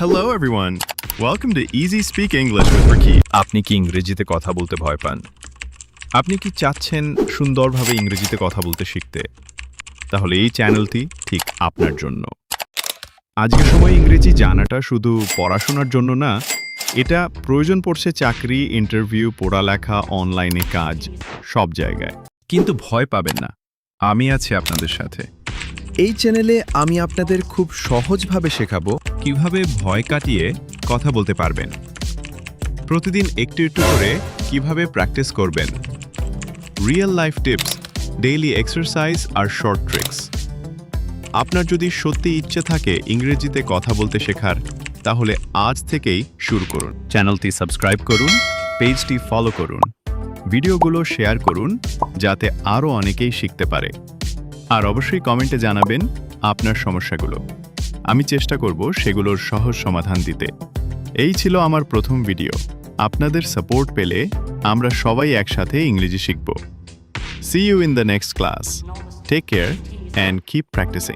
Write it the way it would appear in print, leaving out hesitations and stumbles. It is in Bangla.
Hello everyone. Welcome to Easy Speak English with Rakib. আপনি কি ইংরেজিতে কথা বলতে ভয় পান? আপনি কি চাচ্ছেন সুন্দরভাবে ইংরেজিতে কথা বলতে শিখতে? তাহলে এই চ্যানেলটি ঠিক আপনার জন্য। আজকের সময় ইংরেজি জানাটা শুধু পড়াশোনার জন্য না, এটা প্রয়োজন পড়ছে চাকরি, ইন্টারভিউ, পড়ালেখা, অনলাইনে কাজ, সব জায়গায়। কিন্তু ভয় পাবেন না, আমি আছি আপনাদের সাথে। এই চ্যানেলে আমি আপনাদের খুব সহজভাবে শেখাবো কিভাবে ভয় কাটিয়ে কথা বলতে পারবেন। প্রতিদিন একটু একটু করে কিভাবে প্র্যাকটিস করবেন। Real life tips, daily exercise আর শর্ট ট্রিক্স। আপনার যদি সত্যি ইচ্ছে থাকে ইংরেজিতে কথা বলতে শেখার, তাহলে আজ থেকেই শুরু করুন। চ্যানেলটি সাবস্ক্রাইব করুন, পেজটি ফলো করুন, ভিডিওগুলো শেয়ার করুন যাতে আরও অনেকেই শিখতে পারে। আর অবশ্যই কমেন্টে জানাবেন আপনার সমস্যাগুলো। আমি চেষ্টা করব সেগুলোর সহজ সমাধান দিতে। এই ছিল আমার প্রথম ভিডিও। আপনাদের সাপোর্ট পেলে আমরা সবাই একসাথে ইংরেজি শিখব। See you in the next class. Take care and keep practicing.